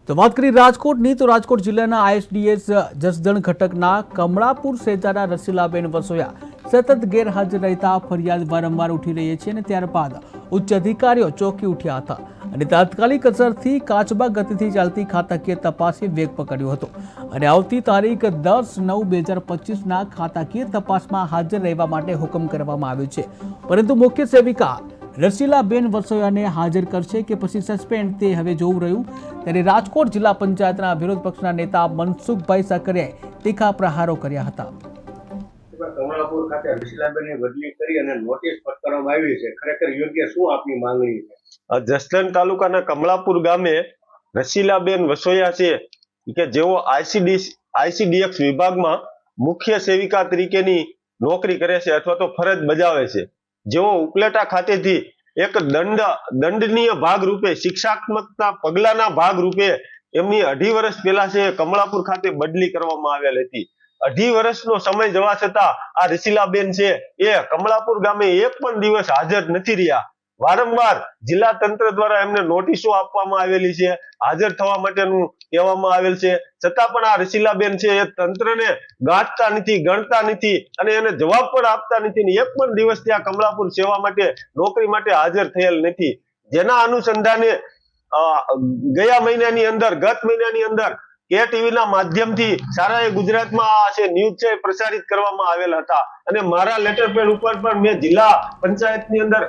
તો વાત કરી રાજકોટની તો રાજકોટ જિલ્લાના આઈએસડીએસ જસદણ ઘટકના કમળાપુર સેજાના રસીલાબેન વસોયા સતત ગેરહાજર રહેતા ફરિયાદ વારંવાર ઉઠી રહી છે અને ત્યારબાદ ઉચ્ચ અધિકારીઓ ચોંકી ઉઠ્યા હતા અને તાત્કાલિક અસરથી કાચબા ગતિથી ચાલતી ખાતાકીય તપાસે વેગ પકડ્યો હતો અને આવતી તારીખ 10/9/2025ના ખાતાકીય તપાસમાં હાજર રહેવા માટે હુકમ કરવામાં આવ્યો છે, પરંતુ મુખ્ય સેવિકા રસીલાબેન વસોયાને હાજર કરશે કે પછી સસ્પેન્ડ તે હવે જોવું રહ્યું। ત્યારે રાજકોટ જિલ્લા પંચાયતના વિરોધ પક્ષના નેતા મનસુખભાઈ સાકરિયાએ તીખા પ્રહારો કર્યા હતા। કમળાપુર ખાતે રસીલાબેનની બદલી કરી અને નોટિસ ફટકારવામાં આવી છે, ખરેખર યોગ્ય શું આપની માંગણી છે? જસદણ તાલુકાના કમળાપુર ગામે રસીલાબેન વસોયા છે કે જેઓ આઈસીડીએસ વિભાગમાં મુખ્ય સેવિકા તરીકેની નોકરી કરે છે અથવા તો ફરજ બજાવે છે, જેઓ ઉપલેટા ખાતેથી એક દંડનીય ભાગ રૂપે શિક્ષાત્મકતા પગલાના ભાગ રૂપે એમની 2.5 વર્ષ પહેલા છે કમળાપુર ખાતે બદલી કરવામાં આવેલ હતી। 2.5 વર્ષનો સમય જવા છતાં આ રસીલાબેન છે એ કમળાપુર ગામે એક પણ દિવસ હાજર નથી રહ્યા। વારંવાર જિલ્લા તંત્ર દ્વારા એમને નોટિસો આપવામાં આવેલી છે, હાજર થવા માટેનું કહેવામાં આવેલ છે, છતાં પણ આ રસીલાબેન છે એ તંત્રને ગાંઠતા નથી, ગણતા નથી અને એને જવાબ પણ આપતા નથી। એક પણ દિવસ ત્યાં કમળાપુર સેવા માટે નોકરી માટે હાજર થયેલ નથી, જેના અનુસંધાને ગત મહિનાની અંદર કે ટીવીના માધ્યમથી સારા ગુજરાતમાં આ છે ન્યૂઝ છે પ્રસારિત કરવામાં આવેલ હતા અને મારા લેટર પેડ ઉપર પણ મેં જિલ્લા પંચાયતની અંદર